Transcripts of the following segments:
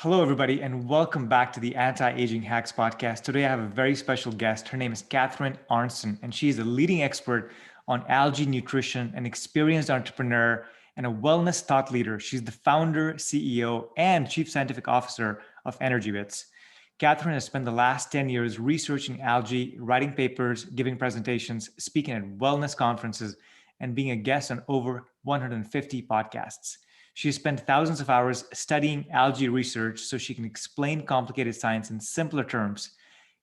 Hello, everybody, and welcome back to the Anti-Aging Hacks podcast. Today, I have a very special guest. Her name is Catharine Arnston, and she is a leading expert on algae nutrition, an experienced entrepreneur, and a wellness thought leader. She's the founder, CEO, and chief scientific officer of Energizing. Catharine has spent the last 10 years researching algae, writing papers, giving presentations, speaking at wellness conferences, and being a guest on over 150 podcasts. She has spent thousands of hours studying algae research so she can explain complicated science in simpler terms.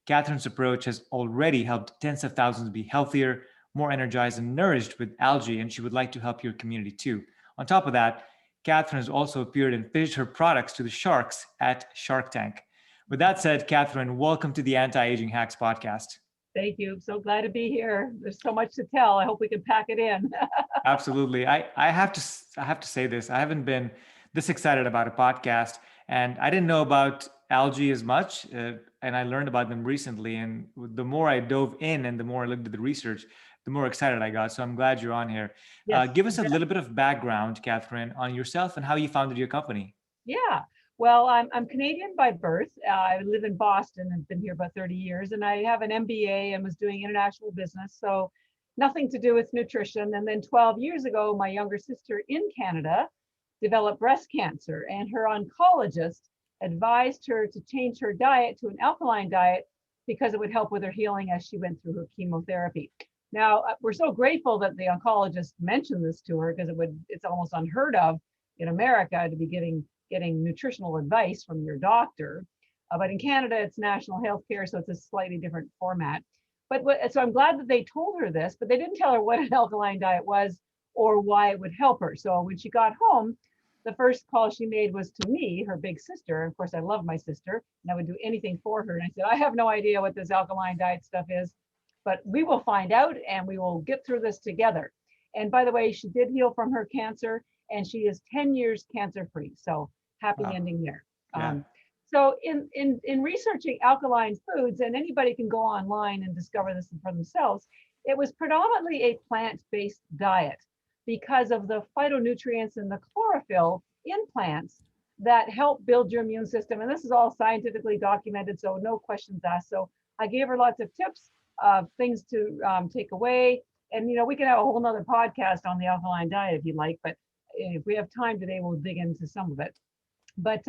Catharine's approach has already helped tens of thousands be healthier, more energized, and nourished with algae, and she would like to help your community too. On top of that, Catharine has also appeared and pitched her products to the sharks at Shark Tank. With that said, Catharine, welcome to the Anti-Aging Hacks podcast. Thank you. So glad to be here. There's so much to tell. I hope we can pack it in. Absolutely. I have to say this. I haven't been this excited about a podcast, and I didn't know about algae as much, and I learned about them recently. And the more I dove in and the more I looked at the research, the more excited I got. So I'm glad you're on here. Yes. Give us a little bit of background, Catharine, on yourself and how you founded your company. Yeah. Well, I'm Canadian by birth. I live in Boston and been here about 30 years, and I have an MBA and was doing international business. So nothing to do with nutrition. And then 12 years ago, my younger sister in Canada developed breast cancer, and her oncologist advised her to change her diet to an alkaline diet because it would help with her healing as she went through her chemotherapy. Now, we're so grateful that the oncologist mentioned this to her because it's almost unheard of in America to be getting nutritional advice from your doctor. But in Canada, it's national health care, so it's a slightly different format. So I'm glad that they told her this, but they didn't tell her what an alkaline diet was or why it would help her. So when she got home, the first call she made was to me, her big sister. Of course, I love my sister, and I would do anything for her. And I said, I have no idea what this alkaline diet stuff is, but we will find out and we will get through this together. And by the way, she did heal from her cancer, and she is 10 years cancer-free. So happy ending there. Yeah. So in researching alkaline foods, and anybody can go online and discover this for themselves, it was predominantly a plant-based diet because of the phytonutrients and the chlorophyll in plants that help build your immune system. And this is all scientifically documented, so no questions asked. So I gave her lots of tips, things to take away. And we can have a whole nother podcast on the alkaline diet if you like, but if we have time today, we'll dig into some of it. But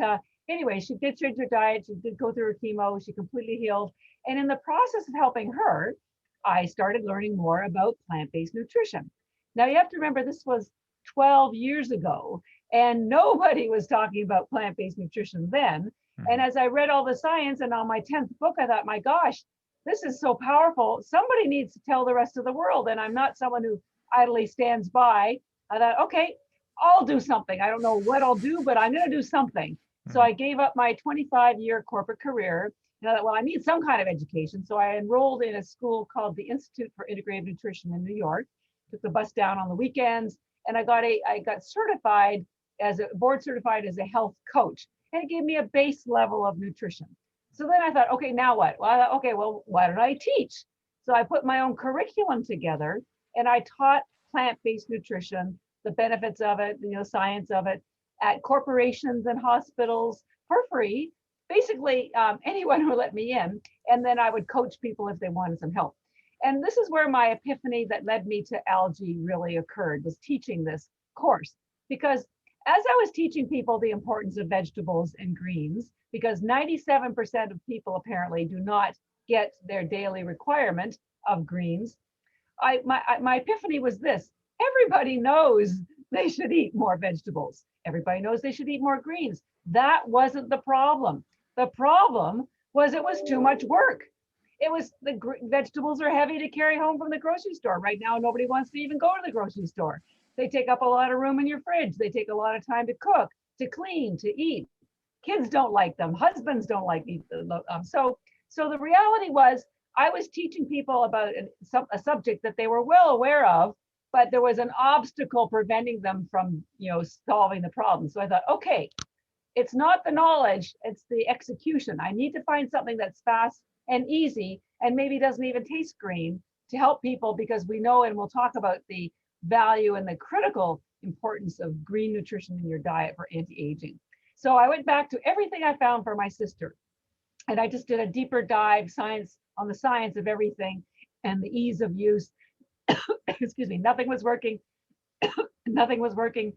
anyway, she did change her diet. She did go through her chemo. She completely healed. And in the process of helping her, I started learning more about plant-based nutrition. Now, you have to remember, this was 12 years ago, and nobody was talking about plant-based nutrition then. Mm-hmm. And as I read all the science, and on my 10th book, I thought, my gosh, this is so powerful. Somebody needs to tell the rest of the world. And I'm not someone who idly stands by. I thought, okay, I'll do something. I don't know what I'll do, but I'm going to do something. So I gave up my 25-year corporate career. And I thought, well, I need some kind of education. So I enrolled in a school called the Institute for Integrative Nutrition in New York. Took the bus down on the weekends, and I got certified board certified as a health coach. And it gave me a base level of nutrition. So then I thought, okay, now what? Well, I thought, okay, well, why don't I teach? So I put my own curriculum together, and I taught plant-based nutrition, the benefits of it, science of it, at corporations and hospitals for free, basically anyone who let me in. And then I would coach people if they wanted some help. And this is where my epiphany that led me to algae really occurred, was teaching this course. Because as I was teaching people the importance of vegetables and greens, because 97% of people apparently do not get their daily requirement of greens, my epiphany was this: everybody knows they should eat more vegetables. Everybody knows they should eat more greens. That wasn't the problem. The problem was it was too much work. It was the vegetables are heavy to carry home from the grocery store. Right now, nobody wants to even go to the grocery store. They take up a lot of room in your fridge. They take a lot of time to cook, to clean, to eat. Kids don't like them. Husbands don't like them. So the reality was, I was teaching people about a subject that they were well aware of, but there was an obstacle preventing them from, solving the problem. So I thought, okay, it's not the knowledge, it's the execution. I need to find something that's fast and easy and maybe doesn't even taste green to help people, because we know, and we'll talk about the value and the critical importance of green nutrition in your diet for anti-aging. So I went back to everything I found for my sister. And I just did a deeper dive on the science of everything and the ease of use. Excuse me, nothing was working. Nothing was working.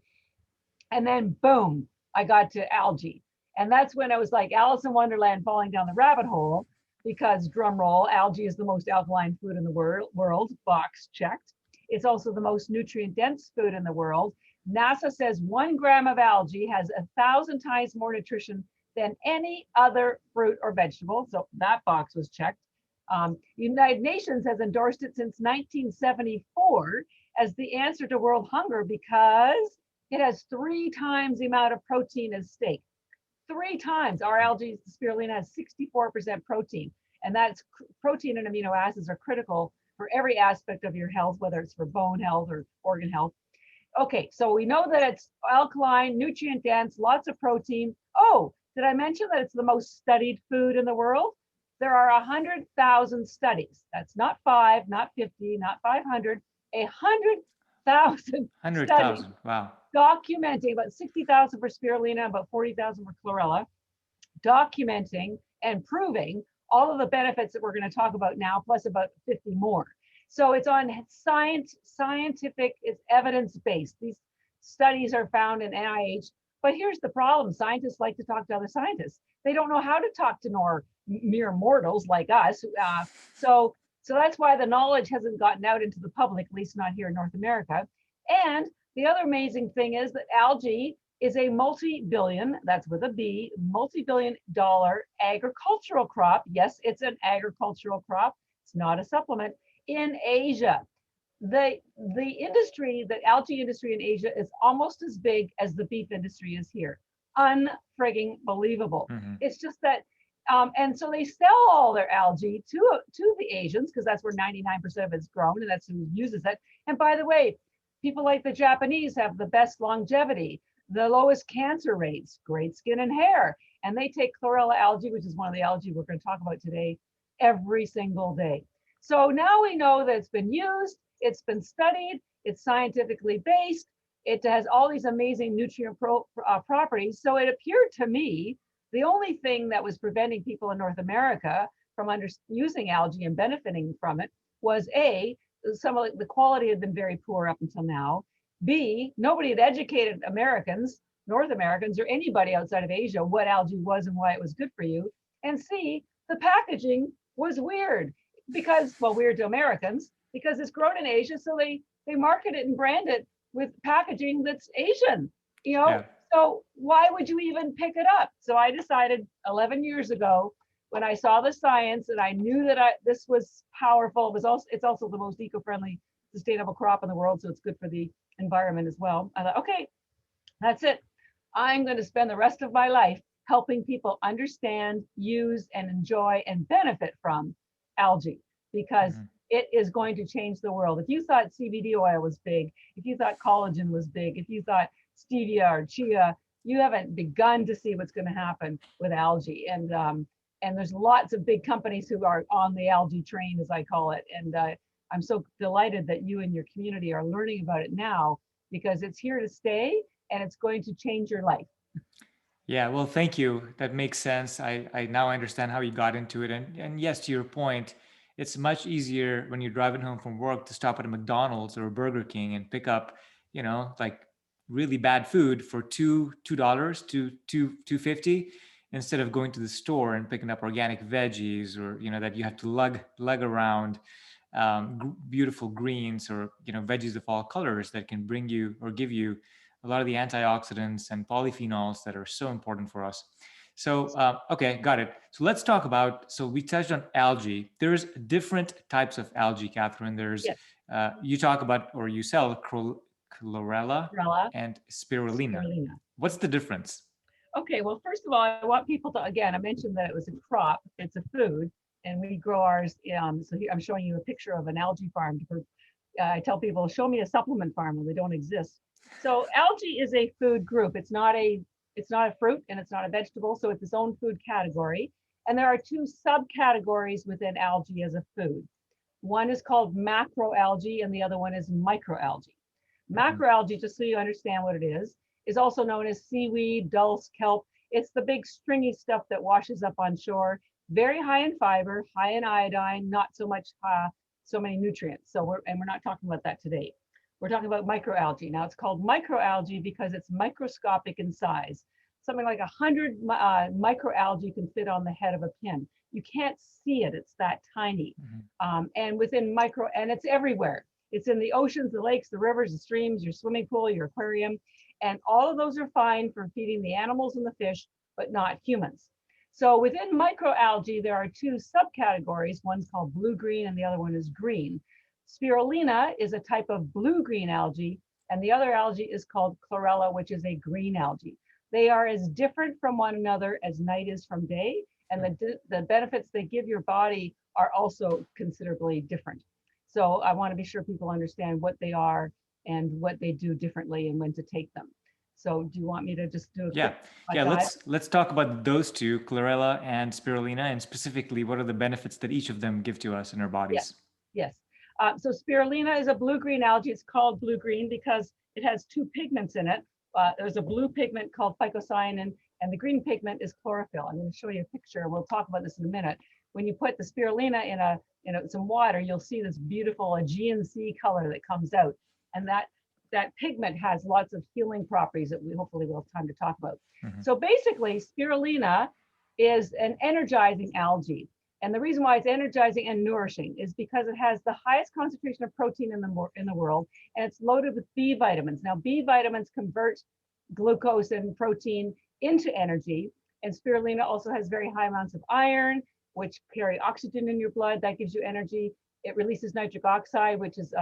And then boom, I got to algae. And that's when I was like Alice in Wonderland falling down the rabbit hole, because drum roll, algae is the most alkaline food in the world, box checked. It's also the most nutrient dense food in the world. NASA says 1 gram of algae has 1,000 times more nutrition than any other fruit or vegetable. So that box was checked. United Nations has endorsed it since 1974 as the answer to world hunger because it has 3 times the amount of protein as steak. 3 times. Our algae, spirulina, has 64% protein. And that's protein and amino acids are critical for every aspect of your health, whether it's for bone health or organ health. Okay, so we know that it's alkaline, nutrient dense, lots of protein. Oh, did I mention that it's the most studied food in the world? There are 100,000 studies. That's not 5, not 50, not 500, 100,000 studies. Wow. Documenting about 60,000 for spirulina, about 40,000 for chlorella, documenting and proving all of the benefits that we're going to talk about now, plus about 50 more. So it's on scientific, it's evidence-based. These studies are found in NIH, but here's the problem. Scientists like to talk to other scientists. They don't know how to talk to mere mortals like us. So that's why the knowledge hasn't gotten out into the public, at least not here in North America. And the other amazing thing is that algae is a multi-billion, that's with a B, multi-billion-dollar agricultural crop. Yes, it's an agricultural crop. It's not a supplement in Asia. The industry, the algae industry in Asia is almost as big as the beef industry is here. Unfrigging believable. Mm-hmm. It's just that, and so they sell all their algae to the Asians because that's where 99% of it's grown and that's who uses it. And by the way, people like the Japanese have the best longevity, the lowest cancer rates, great skin and hair. And they take chlorella algae, which is one of the algae we're going to talk about today, every single day. So now we know that it's been used, it's been studied, it's scientifically based, it has all these amazing nutrient properties. So it appeared to me the only thing that was preventing people in North America from using algae and benefiting from it was A, some of the quality had been very poor up until now. B, nobody had educated Americans, North Americans, or anybody outside of Asia what algae was and why it was good for you. And C, the packaging was weird because, well, weird to Americans because it's grown in Asia. So they market it and brand it with packaging that's Asian, you know? Yeah. So why would you even pick it up? So I decided 11 years ago when I saw the science and I knew that this was powerful. It's also the most eco-friendly, sustainable crop in the world. So it's good for the environment as well. I thought, okay, that's it. I'm going to spend the rest of my life helping people understand, use, and enjoy and benefit from algae because it is going to change the world. If you thought CBD oil was big, if you thought collagen was big, if you thought stevia or chia, you haven't begun to see what's going to happen with algae. And there's lots of big companies who are on the algae train, as I call it. And I'm so delighted that you and your community are learning about it now because it's here to stay and it's going to change your life. Yeah, well, thank you. That makes sense. I now understand how you got into it. And yes, to your point, it's much easier when you're driving home from work to stop at a McDonald's or a Burger King and pick up, like really bad food for $2 to $2.50 instead of going to the store and picking up organic veggies or, that you have to lug around beautiful greens or, veggies of all colors that can bring you or give you a lot of the antioxidants and polyphenols that are so important for us. So, okay, got it. So let's talk about, so we touched on algae. There's different types of algae, Catherine. There's, yes. You talk about, or you sell chlorella and spirulina. What's the difference? Okay, well, first of all, I want people to, again, I mentioned that it was a crop, it's a food, and we grow ours. So here, I'm showing you a picture of an algae farm. I tell people, show me a supplement farm when they don't exist. So algae is a food group. It's not a fruit and it's not a vegetable, so it's its own food category. And there are 2 subcategories within algae as a food. One is called macroalgae and the other one is microalgae. Macroalgae, just so you understand what it is also known as seaweed, dulse, kelp. It's the big stringy stuff that washes up on shore. Very high in fiber, high in iodine, not so much so many nutrients. So we're not talking about that today. We're talking about microalgae. Now it's called microalgae because it's microscopic in size. Something like 100 microalgae can fit on the head of a pin. You can't see it, it's that tiny. And within and it's everywhere. It's in the oceans, the lakes, the rivers, the streams, your swimming pool, your aquarium. And all of those are fine for feeding the animals and the fish, but not humans. So within microalgae, there are two subcategories. One's called blue-green and the other one is green. Spirulina is a type of blue-green algae, and the other algae is called Chlorella, which is a green algae. They are as different from one another as night is from day, and the benefits they give your body are also considerably different. So I want to be sure people understand what they are and what they do differently and when to take them. So do you want me to just do a quick let's talk about those two, Chlorella and Spirulina, and specifically what are the benefits that each of them give to us in our bodies? Yes. So spirulina is a blue-green algae. It's called blue-green because it has two pigments in it. There's a blue pigment called phycocyanin, and the green pigment is chlorophyll. I'm going to show you a picture. We'll talk about this in a minute. When you put the spirulina in some water, you'll see this beautiful Aegean Sea color that comes out, and that pigment has lots of healing properties that we hopefully will have time to talk about. So basically, spirulina is an energizing algae. And the reason why it's energizing and nourishing is because it has the highest concentration of protein in the world, and it's loaded with B vitamins. Now, B vitamins convert glucose and protein into energy, and spirulina also has very high amounts of iron, which carry oxygen in your blood. That gives you energy. It releases nitric oxide, which is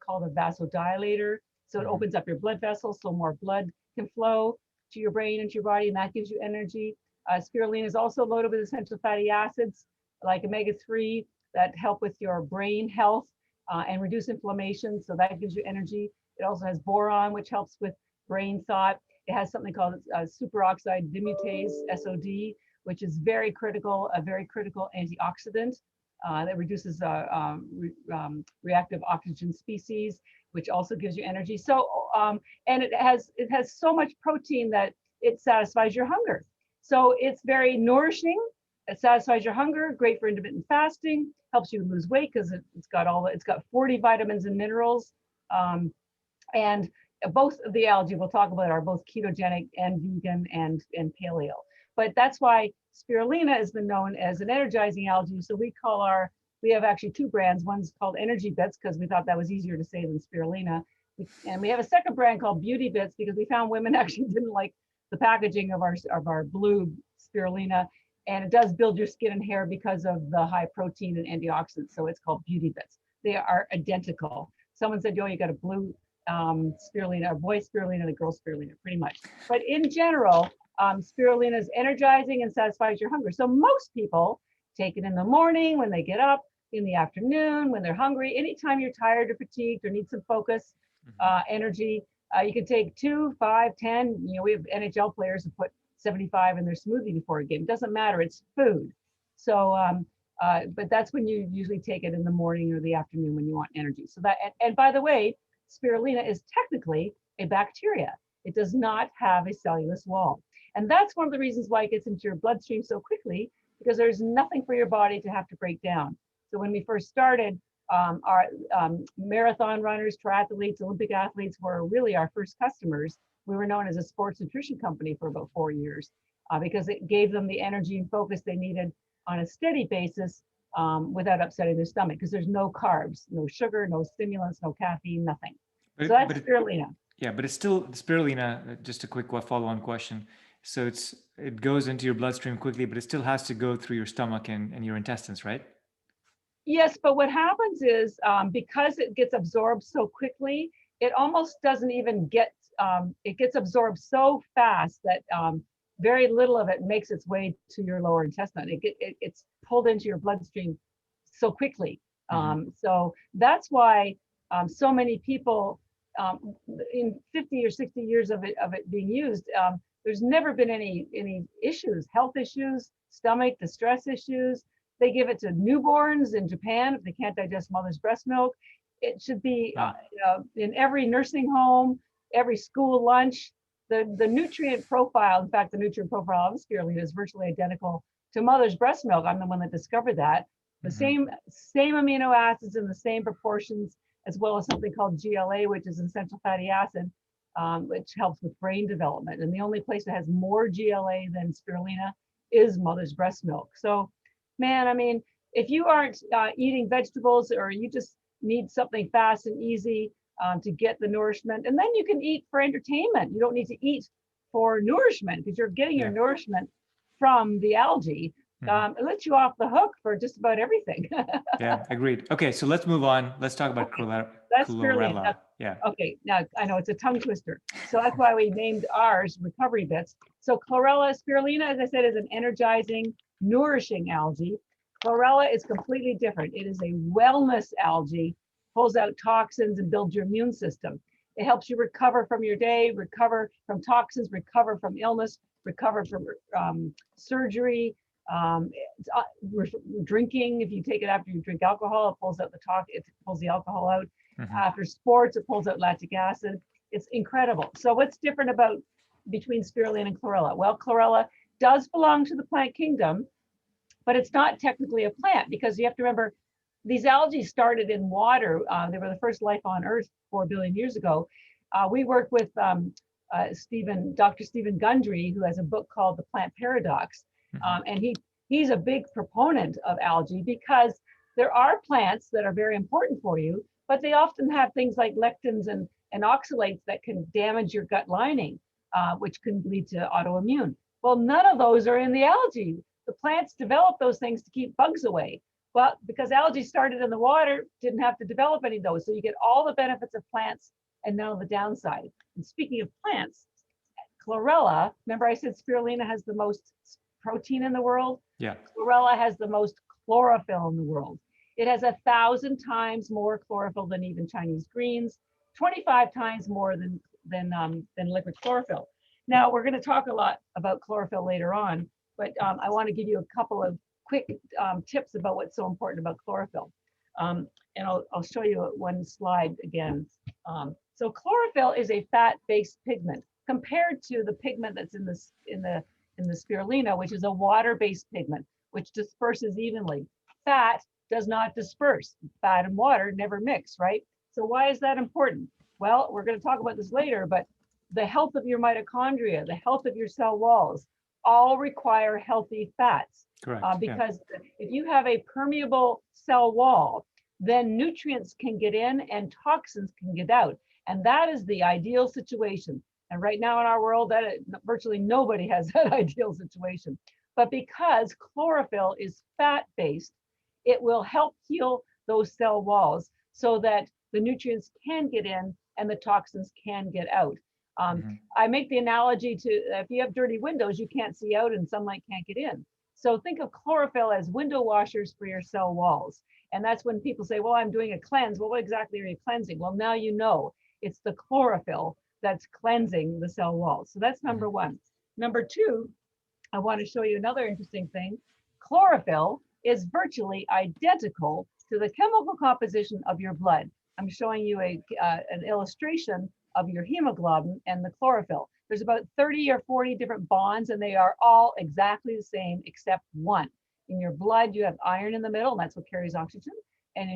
called a vasodilator. So it opens up your blood vessels so more blood can flow to your brain and to your body, and that gives you energy. Spirulina is also loaded with essential fatty acids like omega-3 that help with your brain health and reduce inflammation. So that gives you energy. It also has boron, which helps with brain thought. It has something called superoxide dismutase, SOD, which is a very critical antioxidant that reduces reactive oxygen species, which also gives you energy. So, and it has so much protein that it satisfies your hunger. So it's very nourishing. It satisfies your hunger, great for intermittent fasting, helps you lose weight because it's got 40 vitamins and minerals. And both of the algae we'll talk about are both ketogenic and vegan and paleo. But that's why spirulina has been known as an energizing algae. So we have actually two brands. One's called Energy Bits because we thought that was easier to say than spirulina. And we have a second brand called Beauty Bits because we found women actually didn't like the packaging of our blue spirulina. And it does build your skin and hair because of the high protein and antioxidants. So it's called Beauty Bits. They are identical. Someone said, yo, you got a blue spirulina, a boy spirulina, and a girl spirulina, pretty much. But in general, spirulina is energizing and satisfies your hunger. So most people take it in the morning, when they get up, in the afternoon, when they're hungry, anytime you're tired or fatigued or need some focus, energy. You can take 2, 5, 10. We have NHL players who put 75 in their smoothie before a game. It doesn't matter, it's food. So, but that's when you usually take it in the morning or the afternoon when you want energy. So that, and by the way, spirulina is technically a bacteria. It does not have a cellulose wall. And that's one of the reasons why it gets into your bloodstream so quickly, because there's nothing for your body to have to break down. So when we first started, our marathon runners, triathletes, Olympic athletes were really our first customers. We were known as a sports nutrition company for about 4 years because it gave them the energy and focus they needed on a steady basis without upsetting their stomach, because there's no carbs, no sugar, no stimulants, no caffeine, nothing. So that's spirulina. Yeah, but it's still spirulina. Just a quick follow-on question. So it goes into your bloodstream quickly, but it still has to go through your stomach and your intestines, right? Yes, but what happens is because it gets absorbed so quickly, it almost doesn't even get, it gets absorbed so fast that very little of it makes its way to your lower intestine. It's pulled into your bloodstream so quickly. So that's why so many people in 50 or 60 years of it being used, there's never been any issues, health issues, stomach distress issues. They give it to newborns in Japan if they can't digest mother's breast milk. It should be in every nursing home, every school lunch. the nutrient profile, in fact, the nutrient profile of spirulina is virtually identical to mother's breast milk. I'm the one that discovered that. The same amino acids in the same proportions, as well as something called GLA, which is essential fatty acid, which helps with brain development. And the only place that has more GLA than spirulina is mother's breast milk. So, man, I mean, if you aren't eating vegetables, or you just need something fast and easy to get the nourishment, and then you can eat for entertainment. You don't need to eat for nourishment, because you're getting your nourishment from the algae. It lets you off the hook for just about everything. Yeah, agreed. Okay, so let's move on. Let's talk about That's chlorella. Yeah. Okay, now I know it's a tongue twister. So that's why we named ours recovery bits. So chlorella, spirulina, as I said, is an energizing, nourishing algae. Chlorella is completely different. It is a wellness algae, pulls out toxins and builds your immune system. It helps you recover from your day, recover from toxins, recover from illness, recover from surgery. Drinking, if you take it after you drink alcohol, it pulls out it pulls the alcohol out. After sports, it pulls out lactic acid. It's incredible. So what's different between spirulina and chlorella? Well, chlorella does belong to the plant kingdom, but it's not technically a plant, because you have to remember, these algae started in water. They were the first life on Earth 4 billion years ago. We worked with Dr. Stephen Gundry, who has a book called The Plant Paradox. And he's a big proponent of algae, because there are plants that are very important for you, but they often have things like lectins and oxalates that can damage your gut lining, which can lead to autoimmune. Well, none of those are in the algae. The plants develop those things to keep bugs away. Well, because algae started in the water, didn't have to develop any of those. So you get all the benefits of plants and none of the downside. And speaking of plants, chlorella, remember I said spirulina has the most protein in the world? Yeah. Chlorella has the most chlorophyll in the world. It has 1,000 times more chlorophyll than even Chinese greens, 25 times more than liquid chlorophyll. Now, we're going to talk a lot about chlorophyll later on, but I want to give you a couple of quick tips about what's so important about chlorophyll. And I'll show you one slide again. So chlorophyll is a fat-based pigment compared to the pigment that's in the spirulina, which is a water-based pigment, which disperses evenly. Fat does not disperse. Fat and water never mix, right? So why is that important? Well, we're going to talk about this later, but the health of your mitochondria, the health of your cell walls, all require healthy fats. Correct. Because if you have a permeable cell wall, then nutrients can get in and toxins can get out. And that is the ideal situation. And right now in our world, virtually nobody has that ideal situation. But because chlorophyll is fat-based, it will help heal those cell walls so that the nutrients can get in and the toxins can get out. I make the analogy to, if you have dirty windows, you can't see out and sunlight can't get in. So think of chlorophyll as window washers for your cell walls. And that's when people say, well, I'm doing a cleanse. Well, what exactly are you cleansing? Well, now you know it's the chlorophyll that's cleansing the cell walls. So that's number one. Number two, I want to show you another interesting thing. Chlorophyll is virtually identical to the chemical composition of your blood. I'm showing you an illustration of your hemoglobin and the chlorophyll. There's about 30 or 40 different bonds, and they are all exactly the same except one. In your blood, you have iron in the middle, and that's what carries oxygen. And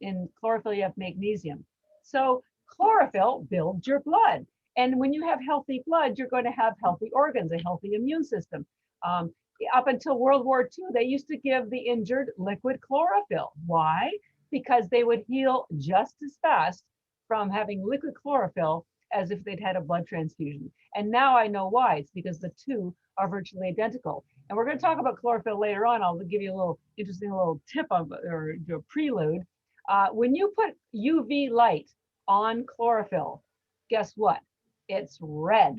in chlorophyll, you have magnesium. So chlorophyll builds your blood. And when you have healthy blood, you're going to have healthy organs, a healthy immune system. Up until World War II, they used to give the injured liquid chlorophyll. Why? Because they would heal just as fast from having liquid chlorophyll as if they'd had a blood transfusion. And now I know why. It's because the two are virtually identical. And we're going to talk about chlorophyll later on. I'll give you a little interesting little tip or a prelude. When you put UV light on chlorophyll, guess what? It's red.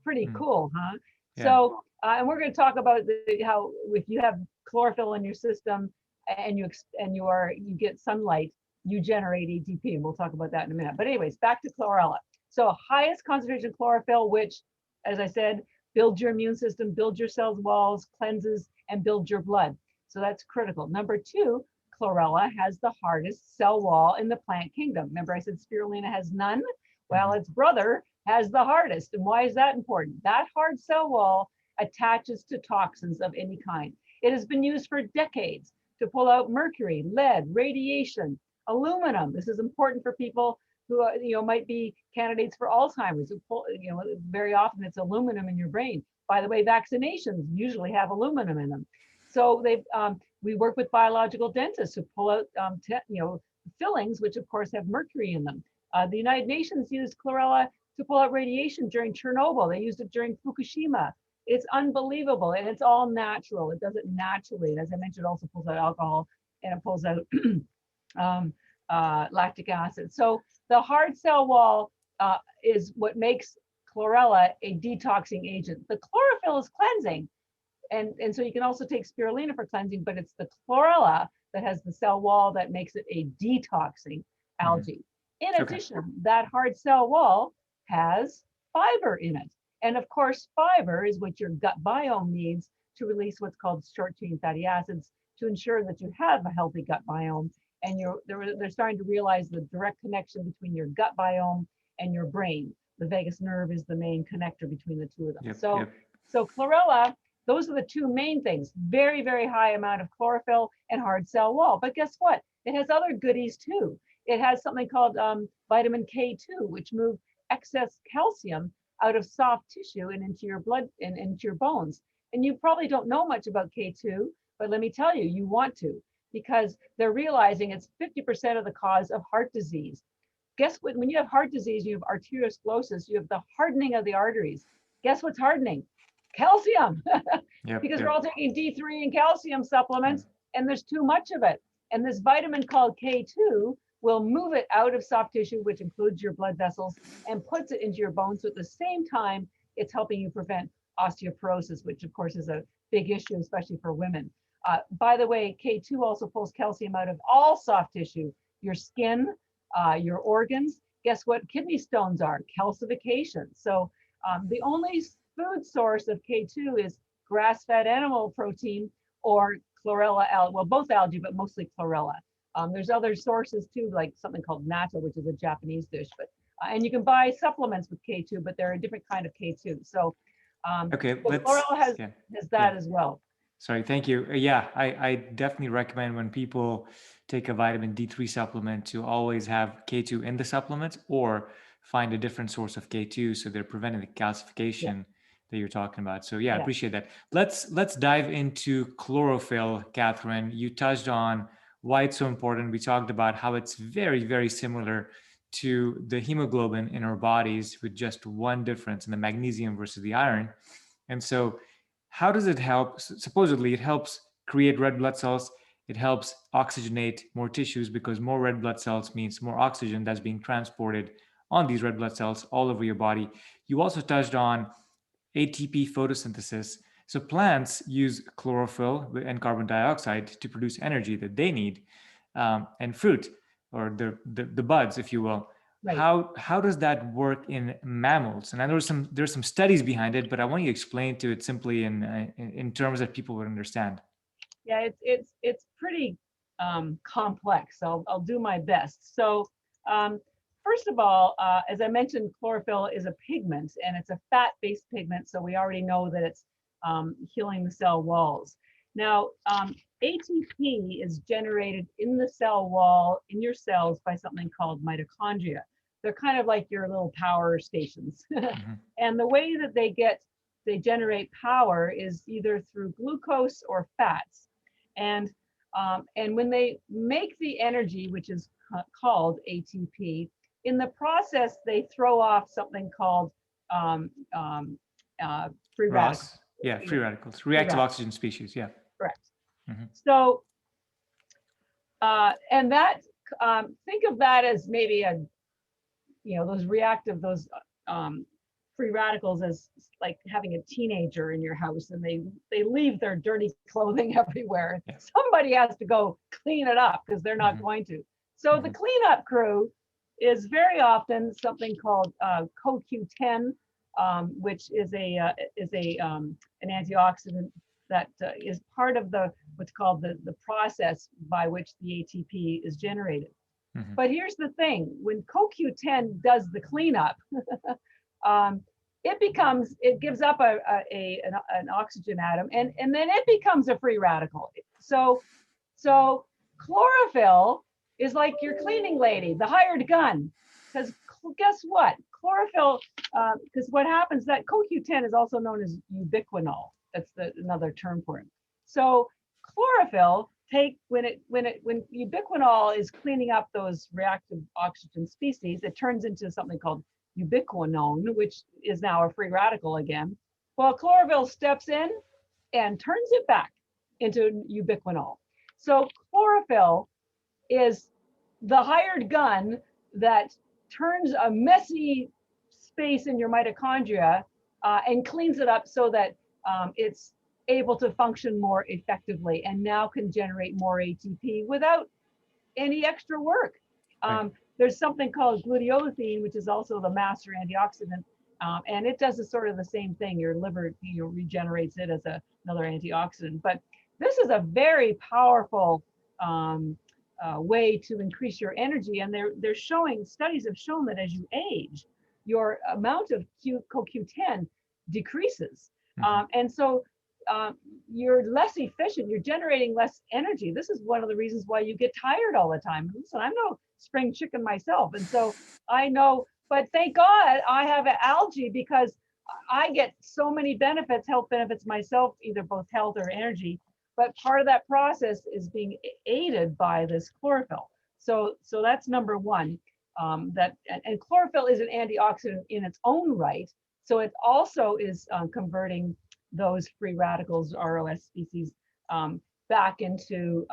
Pretty cool, huh? Yeah. So, and we're going to talk about how if you have chlorophyll in your system and you get sunlight, you generate ATP, and we'll talk about that in a minute. But anyways, back to chlorella. So highest concentration chlorophyll, which, as I said, builds your immune system, builds your cell walls, cleanses, and builds your blood. So that's critical. Number two, chlorella has the hardest cell wall in the plant kingdom. Remember I said spirulina has none? Well, its brother has the hardest. And why is that important? That hard cell wall attaches to toxins of any kind. It has been used for decades to pull out mercury, lead, radiation, aluminum. This is important for people who might be candidates for Alzheimer's. Very often it's aluminum in your brain. By the way, vaccinations usually have aluminum in them. So we work with biological dentists who pull out fillings, which of course have mercury in them. The United Nations used chlorella to pull out radiation during Chernobyl. They used it during Fukushima. It's unbelievable, and it's all natural. It does it naturally. And as I mentioned, it also pulls out alcohol, and it pulls out lactic acid. So the hard cell wall is what makes chlorella a detoxing agent. The chlorophyll is cleansing, and so you can also take spirulina for cleansing, but it's the chlorella that has the cell wall that makes it a detoxing algae. In addition, that hard cell wall has fiber in it. And of course, fiber is what your gut biome needs to release what's called short-chain fatty acids to ensure that you have a healthy gut biome. And they're starting to realize the direct connection between your gut biome and your brain. The vagus nerve is the main connector between the two of them. So chlorella, those are the two main things. Very, very high amount of chlorophyll and hard cell wall. But guess what? It has other goodies too. It has something called vitamin K2, which moves excess calcium out of soft tissue and into your blood and into your bones. And you probably don't know much about K2, but let me tell you, you want to, because they're realizing it's 50% of the cause of heart disease. Guess what? When you have heart disease, you have arteriosclerosis, you have the hardening of the arteries. Guess what's hardening? Calcium. Because we're all taking D3 and calcium supplements, and there's too much of it. And this vitamin called K2 will move it out of soft tissue, which includes your blood vessels, and puts it into your bones. So at the same time, it's helping you prevent osteoporosis, which of course is a big issue, especially for women. By the way, K2 also pulls calcium out of all soft tissue, your skin, your organs. Guess what kidney stones are? Calcification. So the only food source of K2 is grass-fed animal protein or chlorella algae. Well, both algae, but mostly chlorella. There's other sources too, like something called natto, which is a Japanese dish. But and you can buy supplements with K2, but they're a different kind of K2. So chlorella has that as well. Sorry, thank you. I definitely recommend when people take a vitamin D3 supplement to always have K2 in the supplement or find a different source of K2 so they're preventing the calcification that you're talking about. So I appreciate that. Let's dive into chlorophyll, Catherine. You touched on why it's so important. We talked about how it's very, very similar to the hemoglobin in our bodies with just one difference in the magnesium versus the iron. And so how does it help? Supposedly it helps create red blood cells. It helps oxygenate more tissues because more red blood cells means more oxygen that's being transported on these red blood cells all over your body. You also touched on ATP photosynthesis. So plants use chlorophyll and carbon dioxide to produce energy that they need, and fruit or the buds, if you will. Right. How does that work in mammals? And I know there's some studies behind it, but I want you to explain to it simply in terms that people would understand. Yeah, it's pretty complex. I'll do my best. So first of all, as I mentioned, chlorophyll is a pigment, and it's a fat-based pigment. So we already know that it's healing the cell walls. Now, ATP is generated in the cell wall, in your cells, by something called mitochondria. They're kind of like your little power stations. And the way that they generate power is either through glucose or fats. And when they make the energy, which is called ATP, in the process, they throw off something called free radicals. Yeah, free radicals, reactive oxygen species. Yeah. Correct. So, and that, think of that as maybe those free radicals as like having a teenager in your house, and they leave their dirty clothing everywhere. Yeah. Somebody has to go clean it up because they're not going to. So the cleanup crew is very often something called CoQ10, which is an antioxidant that is part of what's called the process by which the ATP is generated. But here's the thing: when CoQ10 does the cleanup, it gives up an oxygen atom, and then it becomes a free radical. So chlorophyll is like your cleaning lady, the hired gun, because guess what? Chlorophyll, because what happens, that CoQ10 is also known as ubiquinol. That's another term for it. So chlorophyll when ubiquinol is cleaning up those reactive oxygen species, it turns into something called ubiquinone, which is now a free radical again. Well, chlorophyll steps in and turns it back into ubiquinol. So chlorophyll is the hired gun that turns a messy space in your mitochondria and cleans it up so that it's able to function more effectively and now can generate more ATP without any extra work. There's something called gluteothene, which is also the master antioxidant, and it does sort of the same thing. Your liver regenerates it as another antioxidant. But this is a very powerful way to increase your energy, and they're showing, studies have shown that as you age, your amount of CoQ10 decreases, and so you're less efficient, you're generating less energy. This is one of the reasons why you get tired all the time. Listen, I'm no spring chicken myself, and so I know, but thank God I have algae, because I get so many benefits, health benefits myself, either both health or energy, but part of that process is being aided by this chlorophyll. So that's number one. And chlorophyll is an antioxidant in its own right, so it also is converting those free radicals, ROS species, back into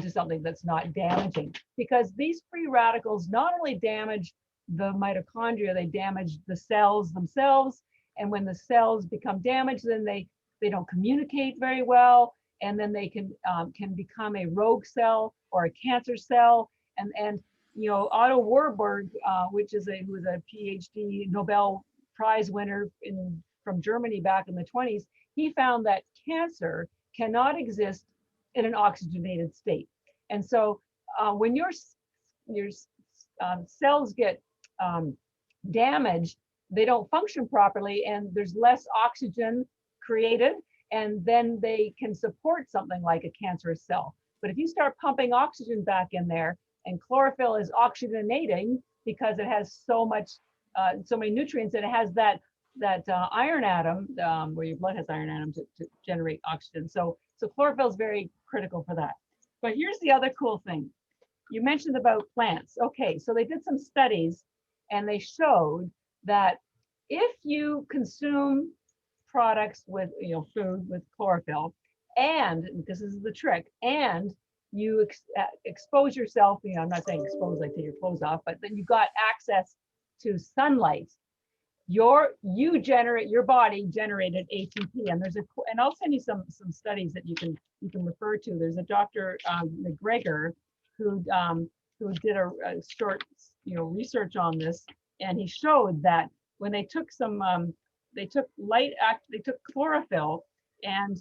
something that's not damaging. Because these free radicals not only damage the mitochondria, they damage the cells themselves. And when the cells become damaged, then they don't communicate very well, and then they can become a rogue cell or a cancer cell. And Otto Warburg, who was a PhD Nobel Prize winner from Germany back in the 20s, he found that cancer cannot exist in an oxygenated state. And so when your cells get damaged, they don't function properly, and there's less oxygen created, and then they can support something like a cancerous cell. But if you start pumping oxygen back in there, and chlorophyll is oxygenating because it has so many nutrients, and it has that iron atom, where your blood has iron atom to generate oxygen. So chlorophyll is very critical for that. But here's the other cool thing. You mentioned about plants. Okay, so they did some studies, and they showed that if you consume products with, food with chlorophyll, and this is the trick, and you expose yourself, I'm not saying expose like take your clothes off, but then you got access to sunlight, your body generated ATP. And and I'll send you some studies that you can refer to. There's a Dr. McGregor who did a short research on this, and he showed that when they took chlorophyll, and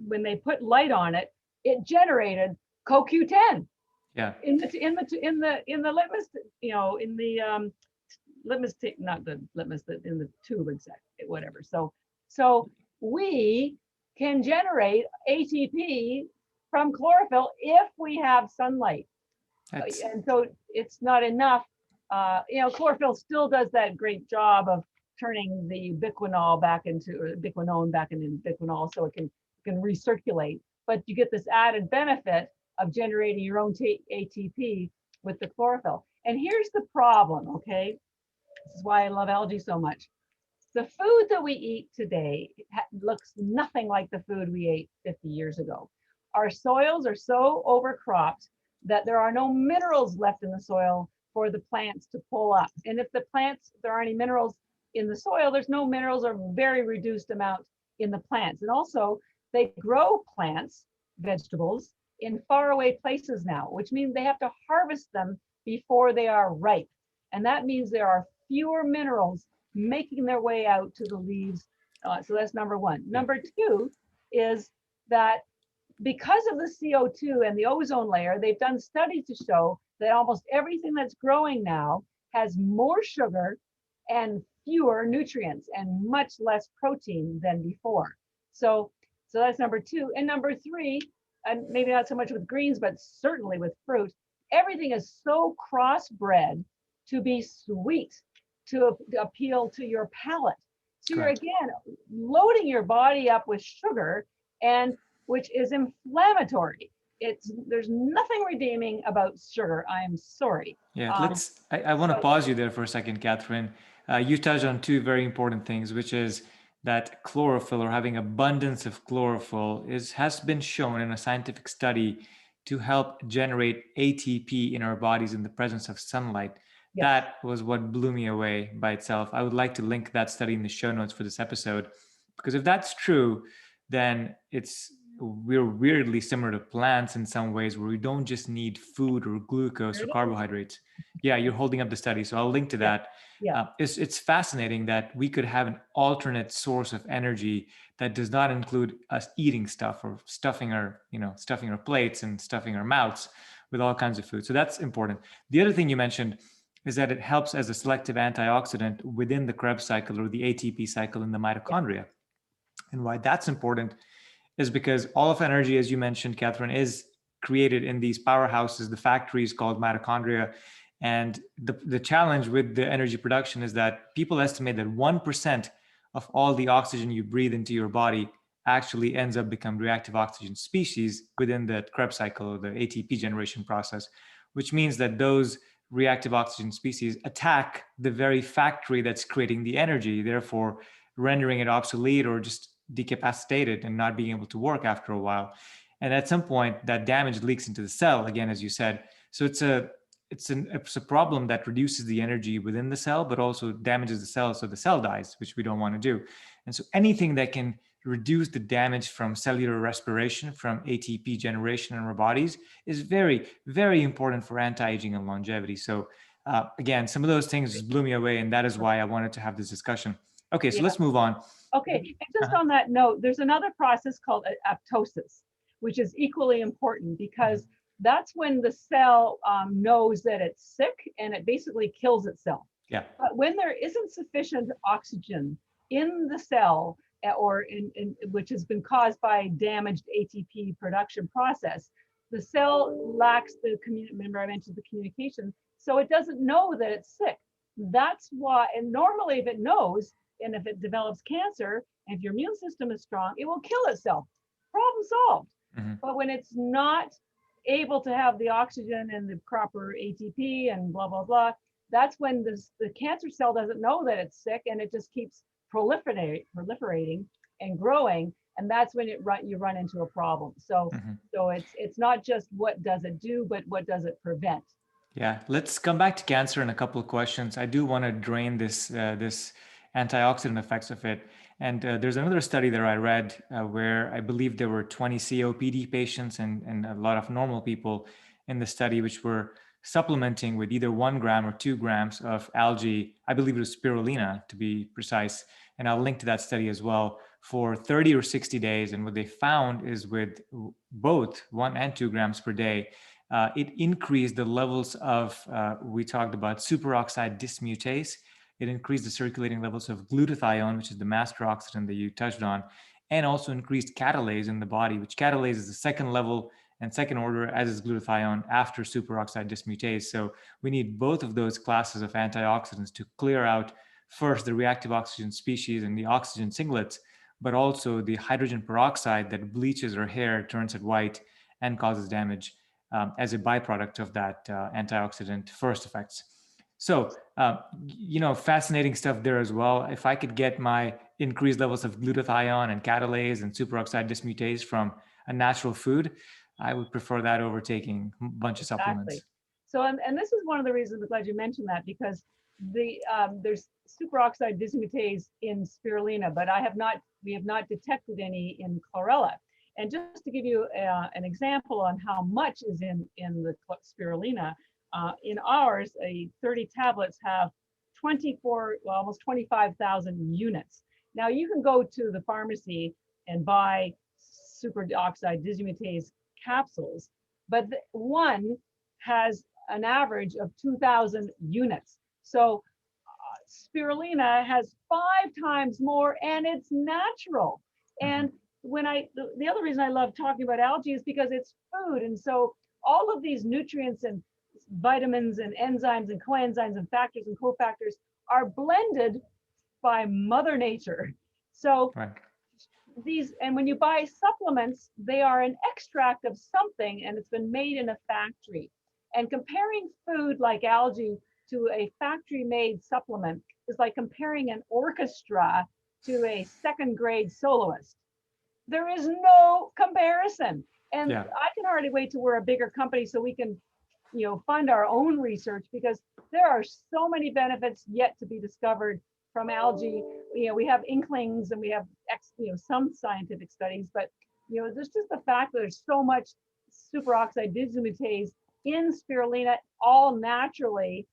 when they put light on it, it generated CoQ10. Yeah. In the litmus, litmus tape, not the litmus, in the tube, exactly, whatever. So we can generate ATP from chlorophyll if we have sunlight. And so it's not enough. Chlorophyll still does that great job of turning the ubiquinone back into ubiquinol, so it can recirculate. But you get this added benefit of generating your own ATP with the chlorophyll. And here's the problem, okay? This is why I love algae so much. The food that we eat today looks nothing like the food we ate 50 years ago. Our soils are so overcropped that there are no minerals left in the soil for the plants to pull up. And if there aren't any minerals in the soil, there's no minerals or very reduced amount in the plants. And also, they grow plants, vegetables, in faraway places now, which means they have to harvest them before they are ripe. And that means there are fewer minerals making their way out to the leaves. So that's number one. Number two is that because of the CO2 and the ozone layer, they've done studies to show that almost everything that's growing now has more sugar and fewer nutrients and much less protein than before. So that's number two. And number three, and maybe not so much with greens, but certainly with fruit, everything is so crossbred to be sweet, to appeal to your palate. So you're Correct. again loading your body up with sugar, and which is inflammatory. There's nothing redeeming about sugar. I'm sorry. Yeah, I want to So pause you there for a second, Catherine. You touched on two very important things, which is that chlorophyll, or having abundance of chlorophyll, has been shown in a scientific study to help generate ATP in our bodies in the presence of sunlight. yes, That was what blew me away by itself. I would like to link that study in the show notes for this episode, because if that's true, then we're weirdly similar to plants in some ways, where we don't just need food or glucose there or it is. carbohydrates. Yeah, you're holding up the study, so I'll link to Yeah, that. yeah. It's fascinating that we could have an alternate source of energy that does not include us eating stuff or stuffing our plates and stuffing our mouths with all kinds of food. So that's important. The other thing you mentioned is that it helps as a selective antioxidant within the Krebs cycle, or the ATP cycle in the Yeah. mitochondria. And why that's important is because all of energy, as you mentioned, Catherine, is created in these powerhouses, the factories called mitochondria. And the challenge with the energy production is that people estimate that 1% of all the oxygen you breathe into your body actually ends up becoming reactive oxygen species within the Krebs cycle, or the ATP generation process, which means that those reactive oxygen species attack the very factory that's creating the energy, therefore rendering it obsolete or just decapacitated and not being able to work after a while. And at some point, that damage leaks into the cell again, as you said. So it's a problem that reduces the energy within the cell, but also damages the cell, so the cell dies, which we don't want to do. And so anything that can reduce the damage from cellular respiration, from ATP generation in our bodies, is very, very important for anti-aging and longevity. So again, some of those things just blew me away, and that is why I wanted to have this discussion. Okay, so Yeah. let's move on. Okay, and just Uh-huh. on that note, there's another process called apoptosis, which is equally important because that's when the cell knows that it's sick and it basically kills itself. Yeah. But when there isn't sufficient oxygen in the cell, or which has been caused by damaged ATP production process, the cell lacks remember I mentioned the communication, so it doesn't know that it's sick. That's why, and normally if it knows, and if it develops cancer, and if your immune system is strong, it will kill itself. Problem solved. Mm-hmm. But when it's not able to have the oxygen and the proper ATP and blah, blah, blah, that's when the cancer cell doesn't know that it's sick, and it just keeps proliferating and growing. And that's when you run into a problem. So, so it's not just what does it do, but what does it prevent? Yeah, let's come back to cancer in a couple of questions. I do want to drain this antioxidant effects of it. And there's another study that I read where I believe there were 20 COPD patients and a lot of normal people in the study, which were supplementing with either 1 gram or 2 grams of algae. I believe it was spirulina, to be precise. And I'll link to that study as well, for 30 or 60 days. And what they found is with both 1 and 2 grams per day, it increased the levels of, we talked about superoxide dismutase. It increased the circulating levels of glutathione, which is the master oxidant that you touched on, and also increased catalase in the body, which catalase is the second level and second order, as is glutathione, after superoxide dismutase. So we need both of those classes of antioxidants to clear out first the reactive oxygen species and the oxygen singlets, but also the hydrogen peroxide that bleaches our hair, turns it white, and causes damage as a byproduct of that antioxidant first effects. So, fascinating stuff there as well. If I could get my increased levels of glutathione and catalase and superoxide dismutase from a natural food, I would prefer that over taking a bunch of supplements. So, and this is one of the reasons I'm glad you mentioned that, because there's superoxide dismutase in spirulina, but we have not detected any in chlorella. And just to give you an example on how much is in the spirulina, in ours, 30 tablets have almost 25,000 units. Now you can go to the pharmacy and buy superoxide dismutase capsules, but one has an average of 2,000 units. So spirulina has 5 times more, and it's natural. And the other reason I love talking about algae is because it's food. And so all of these nutrients and vitamins and enzymes and coenzymes and factors and cofactors are blended by Mother Nature. So Right. and when you buy supplements, they are an extract of something, and it's been made in a factory. And comparing food like algae to a factory-made supplement is like comparing an orchestra to a second-grade soloist. There is no comparison. And Yeah. I can hardly wait till we're a bigger company so we can, fund our own research, because there are so many benefits yet to be discovered from algae. We have inklings and we have some scientific studies, but there's just the fact that there's so much superoxide dismutase in spirulina, all naturally,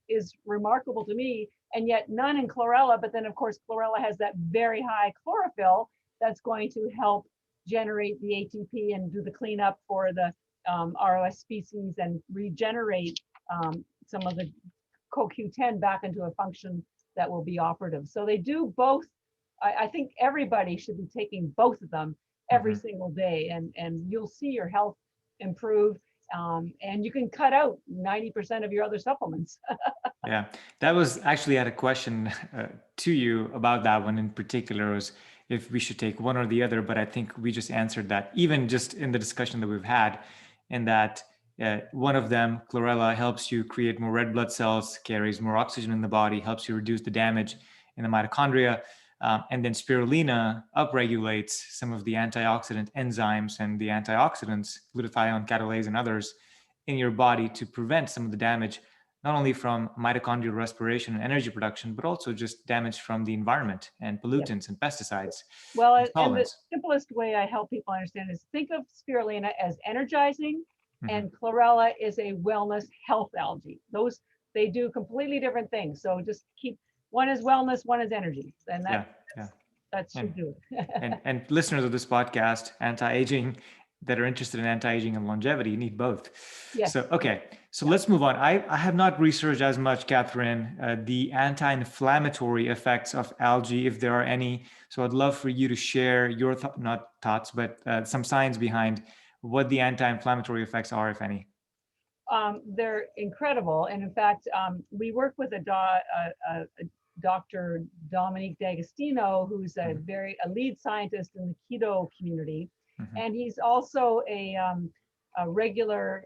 is remarkable to me, and yet none in chlorella. But then of course chlorella has that very high chlorophyll that's going to help generate the ATP and do the cleanup for the ROS species and regenerate some of the CoQ10 back into a function that will be operative. So they do both. I think everybody should be taking both of them every single day, and you'll see your health improve, and you can cut out 90% of your other supplements. Yeah, that was actually, I had a question to you about that one in particular, was if we should take one or the other, but I think we just answered that, even just in the discussion that we've had, in that one of them, chlorella, helps you create more red blood cells, carries more oxygen in the body, helps you reduce the damage in the mitochondria. And then spirulina upregulates some of the antioxidant enzymes and the antioxidants, glutathione catalase and others, in your body to prevent some of the damage, not only from mitochondrial respiration and energy production, but also just damage from the environment and pollutants and pesticides. Well, and and the solvents. simplest way I help people understand is think of spirulina as energizing, and chlorella is a wellness health algae. They do completely different things. So just one is wellness, one is energy, and that should do it. and listeners of this podcast, anti-aging, that are interested in anti-aging and longevity, you need both. Yes. So, okay. So let's move on. I have not researched as much, Catherine, the anti-inflammatory effects of algae, if there are any. So I'd love for you to share your not thoughts, but some science behind what the anti-inflammatory effects are, if any. They're incredible. And in fact, we work with a Dr. Dominique D'Agostino, who's a lead scientist in the keto community. And he's also a regular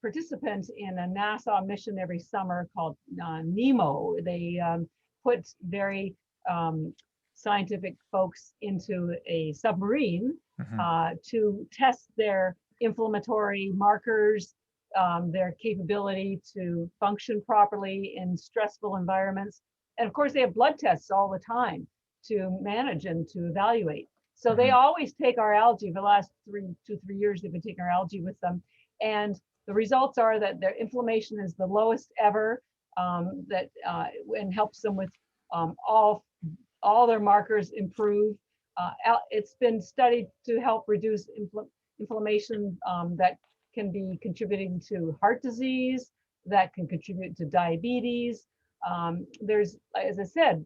participant in a NASA mission every summer called NEMO. They put very scientific folks into a submarine to test their inflammatory markers, their capability to function properly in stressful environments. And of course, they have blood tests all the time to manage and to evaluate. So they always take our algae. For the last 2-3 years, they've been taking our algae with them. And the results are that their inflammation is the lowest ever, and helps them with all their markers improve. It's been studied to help reduce inflammation that can be contributing to heart disease, that can contribute to diabetes. There's, as I said,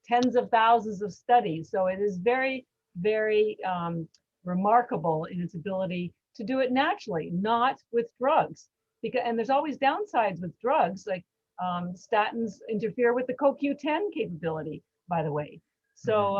tens of thousands of studies. So it is very, very remarkable in its ability to do it naturally, not with drugs. And there's always downsides with drugs, like statins interfere with the CoQ10 capability, by the way. So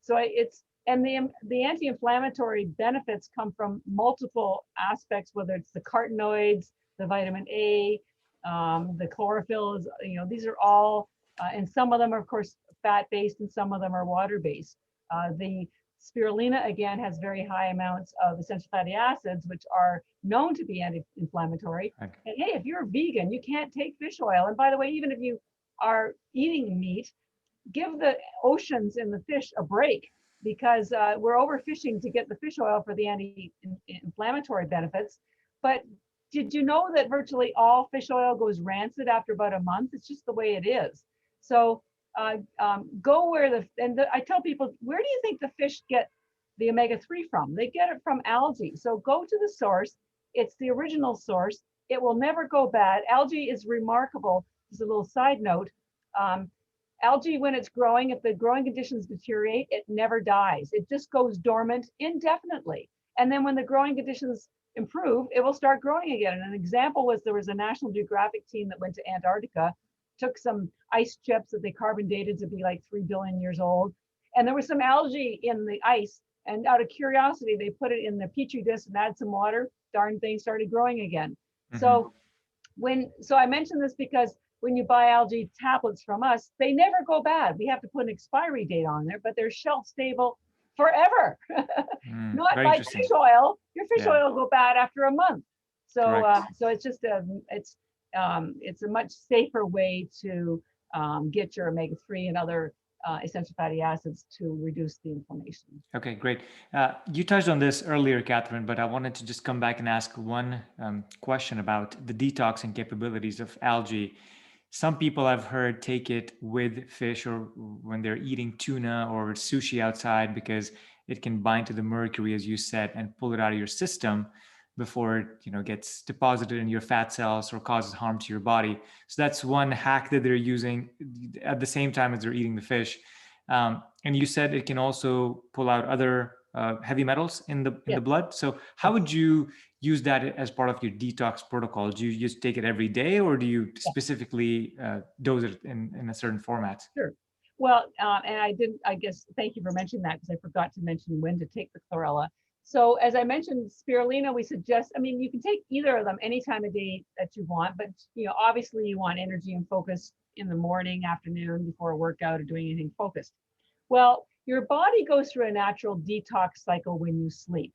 the anti-inflammatory benefits come from multiple aspects, whether it's the carotenoids, the vitamin A, the chlorophyll, these are all, and some of them are of course fat-based and some of them are water-based. The spirulina, again, has very high amounts of essential fatty acids, which are known to be anti-inflammatory. Okay. And hey, if you're vegan, you can't take fish oil. And by the way, even if you are eating meat, give the oceans and the fish a break, because we're overfishing to get the fish oil for the anti-inflammatory benefits. But did you know that virtually all fish oil goes rancid after about a month? It's just the way it is. So go where I tell people, where do you think the fish get the omega-3 from? They get it from algae. So go to the source. It's the original source. It will never go bad. Algae is remarkable. As a little side note, Algae, when it's growing, if the growing conditions deteriorate, it never dies. It just goes dormant indefinitely. And then when the growing conditions improve, it will start growing again. And an example was there was a National Geographic team that went to Antarctica, took some ice chips that they carbon dated to be like 3 billion years old. And there was some algae in the ice. And out of curiosity, they put it in the petri dish and add some water. Darn thing started growing again. So I mentioned this because when you buy algae tablets from us, they never go bad. We have to put an expiry date on there, but they're shelf stable forever. Not Very like fish oil. Your fish oil will go bad after a month. So so it's just it's a much safer way to get your omega-3 and other essential fatty acids to reduce the inflammation. Okay, great. You touched on this earlier, Catherine, but I wanted to just come back and ask one question about the detoxing capabilities of algae. Some people I've heard take it with fish or when they're eating tuna or sushi outside because it can bind to the mercury, as you said, and pull it out of your system before it gets deposited in your fat cells or causes harm to your body. So that's one hack that they're using at the same time as they're eating the fish. And you said it can also pull out other heavy metals in the blood. So how would you use that as part of your detox protocol? Do you just take it every day, or do you specifically dose it in a certain format? Sure. Well, and I guess, thank you for mentioning that, because I forgot to mention when to take the chlorella. So as I mentioned, spirulina, we suggest, you can take either of them any time of day that you want, but obviously you want energy and focus in the morning, afternoon, before a workout or doing anything focused. Well, your body goes through a natural detox cycle when you sleep.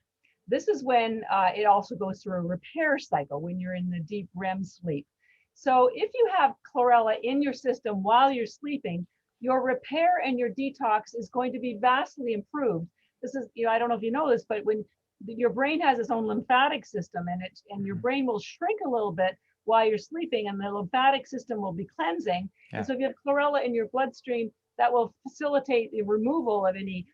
This is when it also goes through a repair cycle when you're in the deep REM sleep. So if you have chlorella in your system while you're sleeping, your repair and your detox is going to be vastly improved. This is, I don't know if you know this, but when your brain has its own lymphatic system and your brain will shrink a little bit while you're sleeping, and the lymphatic system will be cleansing. And so if you have chlorella in your bloodstream, that will facilitate the removal of any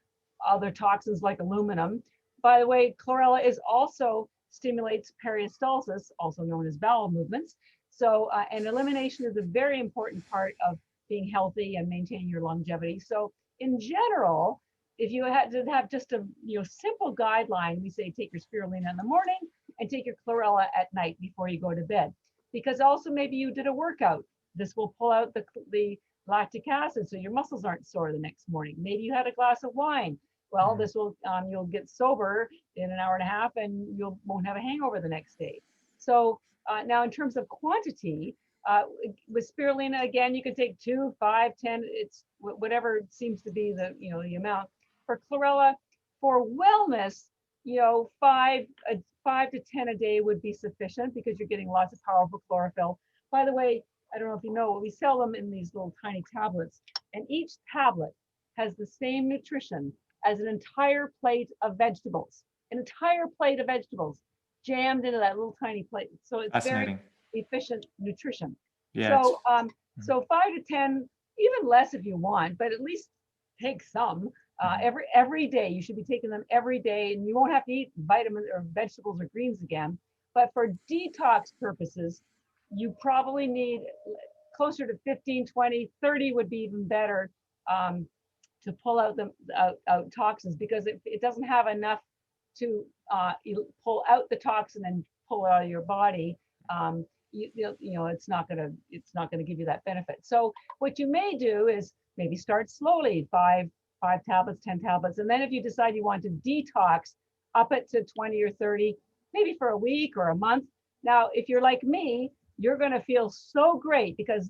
other toxins like aluminum. By the way, chlorella also stimulates peristalsis, also known as bowel movements. So, and elimination is a very important part of being healthy and maintaining your longevity. So in general, if you had to have just a simple guideline, we say take your spirulina in the morning and take your chlorella at night before you go to bed. Because also maybe you did a workout. This will pull out the lactic acid so your muscles aren't sore the next morning. Maybe you had a glass of wine. Well, this will, you'll get sober in an hour and a half and you won't have a hangover the next day. So now in terms of quantity, with spirulina, again, you can take 2, 5, 10, it's whatever seems to be the amount. For chlorella, for wellness, 5 to 10 a day would be sufficient because you're getting lots of powerful chlorophyll. By the way, I don't know if you know, we sell them in these little tiny tablets, and each tablet has the same nutrition as an entire plate of vegetables, jammed into that little tiny plate. So it's very efficient nutrition. So, so 5 to 10, even less if you want, but at least take some. Every day, you should be taking them every day, and you won't have to eat vitamins or vegetables or greens again. But for detox purposes, you probably need closer to 15, 20, 30 would be even better to pull out out toxins, because it doesn't have enough to pull out the toxin and pull it out of your body. It's not gonna give you that benefit. So what you may do is maybe start slowly, 5 tablets, 10 tablets, and then if you decide you want to detox, up it to 20 or 30, maybe for a week or a month. Now, if you're like me, you're going to feel so great, because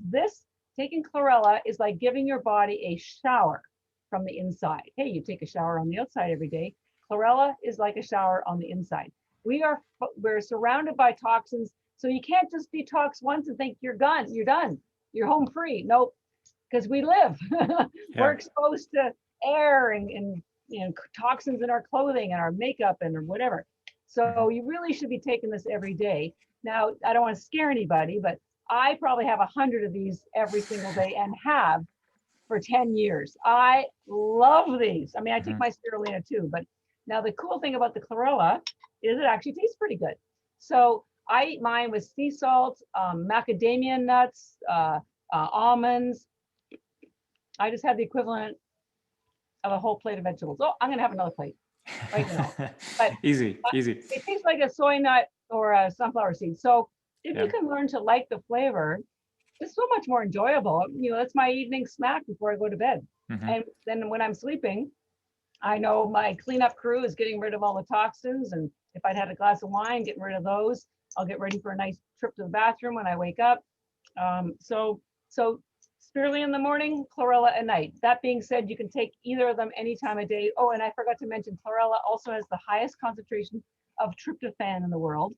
taking chlorella is like giving your body a shower from the inside. Hey, you take a shower on the outside every day. Chlorella is like a shower on the inside. We're surrounded by toxins, so you can't just detox once and think you're done, you're home free. Nope, because we live. We're exposed to air and toxins in our clothing and our makeup and whatever. So you really should be taking this every day. Now, I don't want to scare anybody, but I probably have 100 of these every single day and have for 10 years. I love these. I take my spirulina too, but now the cool thing about the chlorella is it actually tastes pretty good. So I eat mine with sea salt, macadamia nuts, almonds, I just had the equivalent of a whole plate of vegetables. Oh, I'm gonna have another plate right now. But Easy, easy. it tastes like a soy nut or a sunflower seed. So if Yeah. you can learn to like the flavor, it's so much more enjoyable. That's my evening snack before I go to bed. Hmm. And then when I'm sleeping, I know my cleanup crew is getting rid of all the toxins. And if I'd had a glass of wine, getting rid of those, I'll get ready for a nice trip to the bathroom when I wake up. So Spirulina in the morning, Chlorella at night. That being said, you can take either of them any time of day. Oh, and I forgot to mention, Chlorella also has the highest concentration of tryptophan in the world.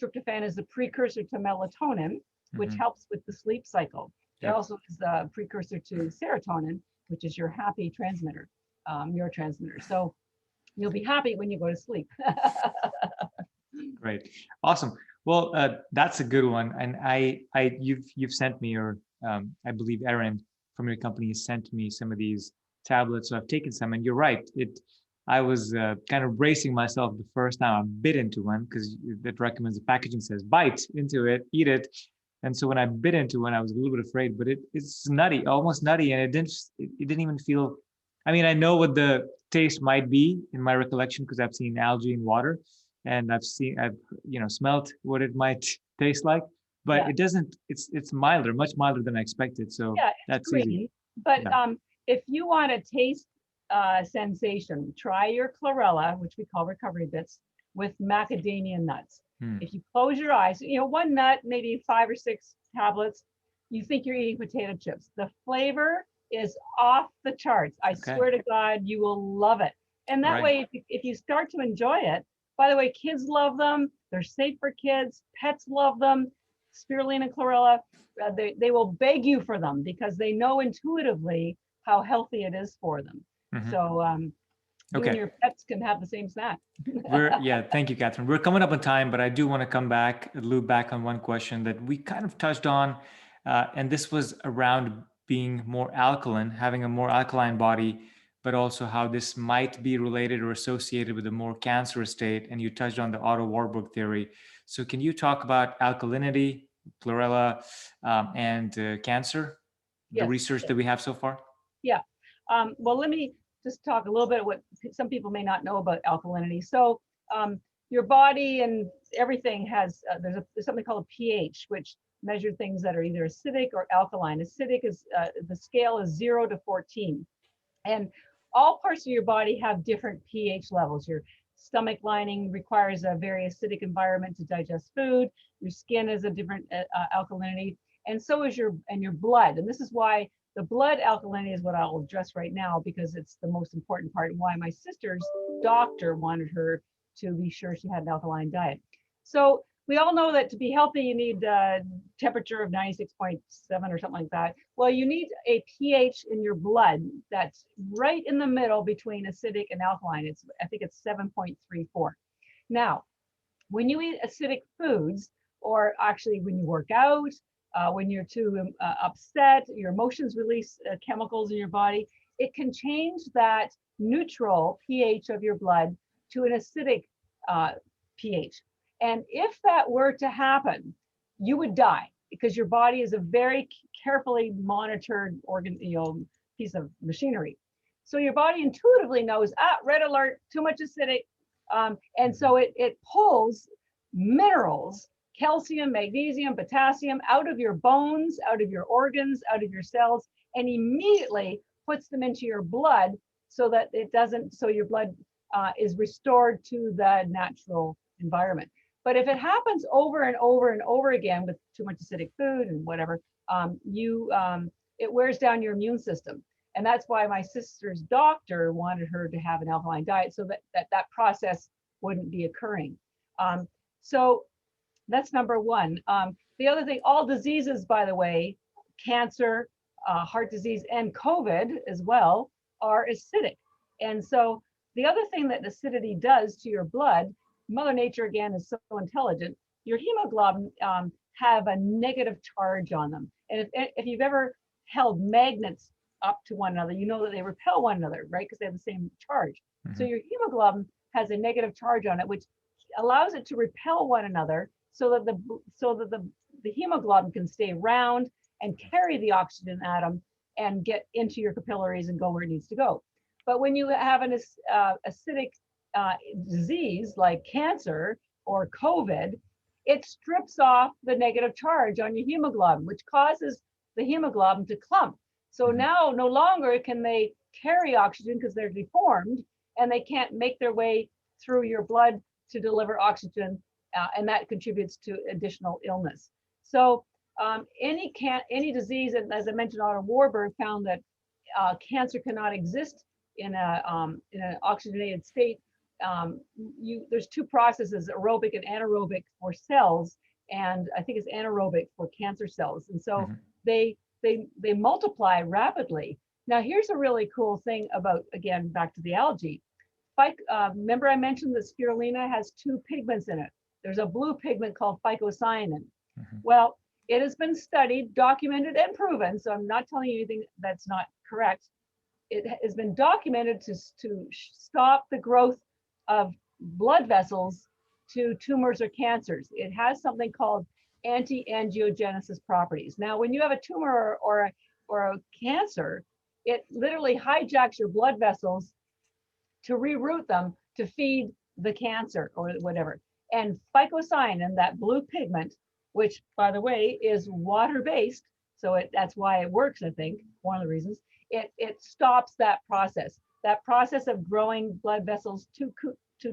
Tryptophan is the precursor to melatonin, which helps with the sleep cycle. It Yep. also is the precursor to serotonin, which is your happy transmitter, neurotransmitter. So you'll be happy when you go to sleep. Great. Awesome. Well, that's a good one. And you've sent me, or I believe Erin from your company has sent me some of these tablets. So I've taken some, and you're right. I was kind of bracing myself the first time I bit into one, because it recommends, the packaging says bite into it, eat it. And so when I bit into one, I was a little bit afraid, but it's nutty, almost nutty, and it didn't even feel. I mean, I know what the taste might be in my recollection, because I've seen algae in water, and I've smelt what it might taste like, but Yeah. it doesn't. It's milder, much milder than I expected. So Yeah, it's that's easy. green. But Yeah. if you want a taste sensation, try your chlorella, which we call recovery bits, with macadamia nuts. If you close your eyes, one nut, maybe 5 or 6 tablets, you think you're eating potato chips. The flavor is off the charts. I Okay. swear to God, you will love it. And that Right. way, if you start to enjoy it, by the way, kids love them. They're safe for kids. Pets love them. Spirulina and Chlorella, they will beg you for them because they know intuitively how healthy it is for them. So you and Okay. your pets can have the same snack. Thank you, Catherine. We're coming up on time, but I do want to come back, loop back on one question that we kind of touched on, and this was around being more alkaline, having a more alkaline body, but also how this might be related or associated with a more cancerous state. And you touched on the Otto Warburg theory. So can you talk about alkalinity, chlorella, and cancer, the Yes. research that we have so far? Yeah. Well, let me just talk a little bit of what some people may not know about alkalinity. So your body and everything has, there's something called a pH, which measures things that are either acidic or alkaline. Acidic is, the scale is 0 to 14. And all parts of your body have different pH levels. Your stomach lining requires a very acidic environment to digest food. Your skin is a different alkalinity, and so is your blood. And this is why the blood alkalinity is what I'll address right now, because it's the most important part, and why my sister's doctor wanted her to be sure she had an alkaline diet. So we all know that to be healthy, you need a temperature of 96.7 or something like that. Well, you need a pH in your blood that's right in the middle between acidic and alkaline. I think it's 7.34. Now, when you eat acidic foods, or actually when you work out, when you're too upset, your emotions release chemicals in your body, it can change that neutral pH of your blood to an acidic pH. And if that were to happen, you would die, because your body is a very carefully monitored organ, piece of machinery. So your body intuitively knows, red alert, too much acidic. And so it pulls minerals, calcium, magnesium, potassium, out of your bones, out of your organs, out of your cells, and immediately puts them into your blood, so that your blood is restored to the natural environment. But if it happens over and over and over again with too much acidic food and whatever, it wears down your immune system. And that's why my sister's doctor wanted her to have an alkaline diet, so that process wouldn't be occurring. So that's number one. The other thing, all diseases, by the way, cancer, heart disease, and COVID as well, are acidic. And so the other thing that acidity does to your blood, Mother Nature, again, is so intelligent. Your hemoglobin have a negative charge on them. And if you've ever held magnets up to one another, you know that they repel one another, right? Because they have the same charge. So your hemoglobin has a negative charge on it, which allows it to repel one another, so that the hemoglobin can stay round and carry the oxygen atom and get into your capillaries and go where it needs to go. But when you have an acidic disease like cancer or COVID, it strips off the negative charge on your hemoglobin, which causes the hemoglobin to clump. So now no longer can they carry oxygen because they're deformed and they can't make their way through your blood to deliver oxygen, and that contributes to additional illness. So any disease, and as I mentioned, Otto Warburg found that cancer cannot exist in an oxygenated state. There's two processes, aerobic and anaerobic for cells, and I think it's anaerobic for cancer cells. And so they multiply rapidly. Now, here's a really cool thing about, again, back to the algae. Remember I mentioned that spirulina has two pigments in it. There's a blue pigment called phycocyanin. Well, it has been studied, documented, and proven, so I'm not telling you anything that's not correct. It has been documented to stop the growth of blood vessels to tumors or cancers. It has something called anti-angiogenesis properties. Now, when you have a tumor or a cancer, it literally hijacks your blood vessels to reroute them to feed the cancer or whatever. And phycocyanin, that blue pigment, which by the way is water-based, so that's why it works, I think, one of the reasons, it stops that process. That process of growing blood vessels to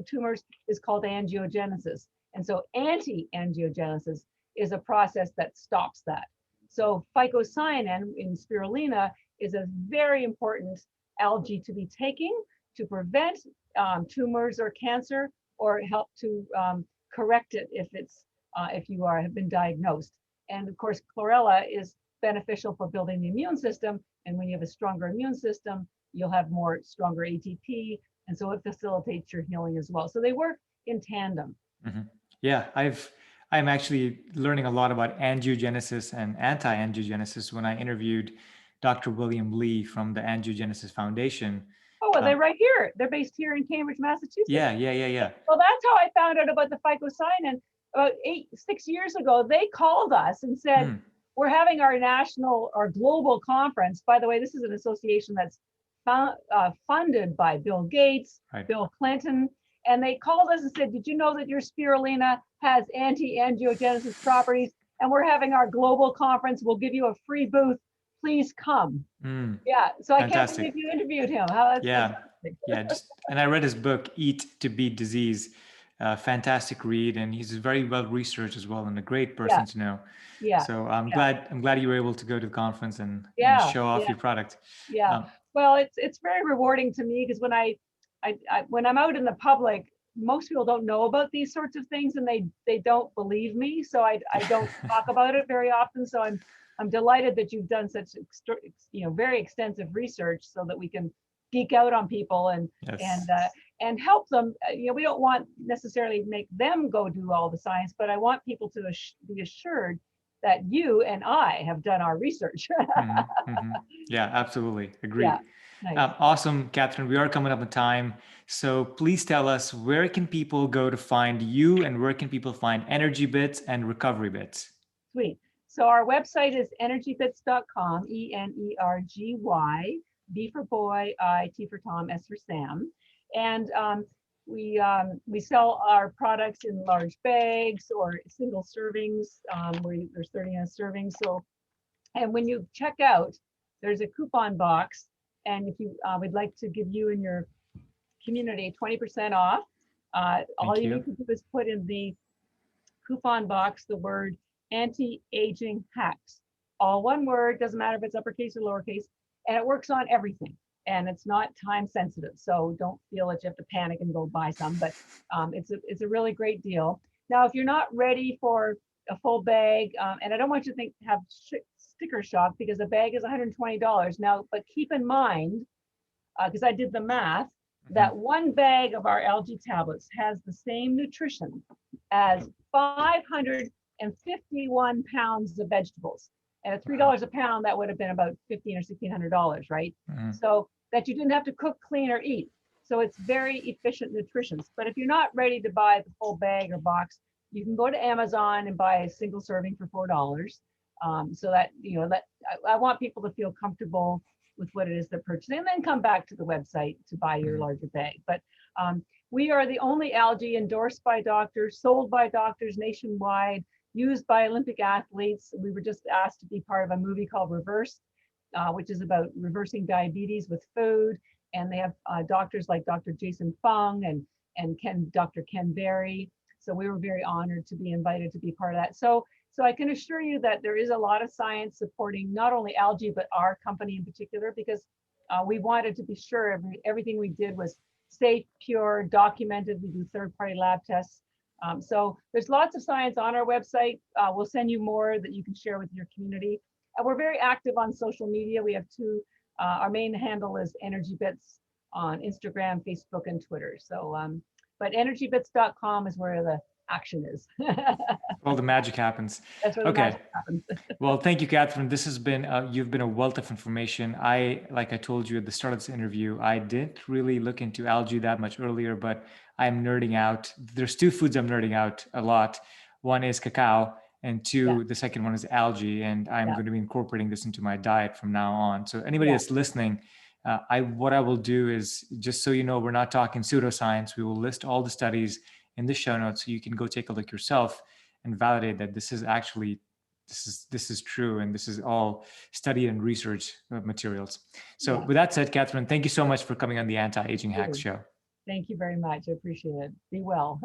tumors is called angiogenesis. And so anti-angiogenesis is a process that stops that. So phycocyanin in spirulina is a very important algae to be taking to prevent tumors or cancer, or help to correct it if you have been diagnosed. And of course, chlorella is beneficial for building the immune system. And when you have a stronger immune system, you'll have stronger ATP. And so it facilitates your healing as well. So they work in tandem. Yeah, I'm actually learning a lot about angiogenesis and anti-angiogenesis when I interviewed Dr. William Lee from the Angiogenesis Foundation. Oh, well, they're right here. They're based here in Cambridge, Massachusetts. Yeah. Well, that's how I found out about the phycocyanin. About 6 years ago, they called us and said, we're having our national or global conference. By the way, this is an association that's funded by Bill Gates, Bill Clinton. And they called us and said, did you know that your spirulina has anti-angiogenesis properties? And we're having our global conference. We'll give you a free booth. Please come. Yeah. So I can't believe you interviewed him. And I read his book, Eat to Beat Disease. Fantastic read, and he's very well researched as well, and a great person to know. Yeah. So I'm glad you were able to go to the conference and show off your product. Well, it's very rewarding to me because when I'm out in the public, most people don't know about these sorts of things, and they don't believe me. So I don't talk about it very often. So I'm delighted that you've done such very extensive research so that we can geek out on people and help them. We don't want necessarily make them go do all the science, but I want people to be assured that you and I have done our research. Yeah, absolutely. Agree. Yeah, nice. Awesome, Catherine. We are coming up on time. So please tell us, where can people go to find you, and where can people find Energy Bits and Recovery Bits? Sweet. So our website is energybits.com, ENERGY, B for boy, I, T for Tom, S for Sam. And we sell our products in large bags or single servings. There's 30-ounce servings. So, and when you check out, there's a coupon box. And if you we'd like to give you and your community 20% off. All you need to do is put in the coupon box the word anti-aging hacks. All one word, doesn't matter if it's uppercase or lowercase, and it works on everything. And it's not time sensitive, so don't feel that you have to panic and go buy some, but it's a really great deal. Now, if you're not ready for a full bag, and I don't want you to have sticker shock, because a bag is $120 now, but keep in mind, because I did the math, that one bag of our algae tablets has the same nutrition as 551 pounds of vegetables. And at $3 a pound, that would have been about $1,500 or $1,600, right? So that you didn't have to cook, clean, or eat. So it's very efficient nutrition. But if you're not ready to buy the full bag or box, you can go to Amazon and buy a single serving for $4. So that, that I want people to feel comfortable with what it is they're purchasing, and then come back to the website to buy your larger bag. But we are the only algae endorsed by doctors, sold by doctors nationwide, used by Olympic athletes. We were just asked to be part of a movie called Reverse, which is about reversing diabetes with food. And they have doctors like Dr. Jason Fung and Dr. Ken Berry. So we were very honored to be invited to be part of that. So I can assure you that there is a lot of science supporting not only algae, but our company in particular, because we wanted to be sure everything we did was safe, pure, documented. We do third-party lab tests. So there's lots of science on our website. We'll send you more that you can share with your community. We're very active on social media. We have two. Our main handle is EnergyBits on Instagram, Facebook, and Twitter. So, but energybits.com is where the action is. All the magic happens. That's where the magic happens. Well, thank you, Catherine. This has been, you've been a wealth of information. Like I told you at the start of this interview, I didn't really look into algae that much earlier, but I'm nerding out. There's two foods I'm nerding out a lot. One is cacao, and two, the second one is algae. And I'm going to be incorporating this into my diet from now on. So anybody that's listening, what I will do is, just so you know, we're not talking pseudoscience. We will list all the studies in the show notes so you can go take a look yourself and validate that this is actually, this is true, and this is all study and research materials. So with that said, Catherine, thank you so much for coming on the Anti-Aging Hacks show. Thank you very much. I appreciate it. Be well.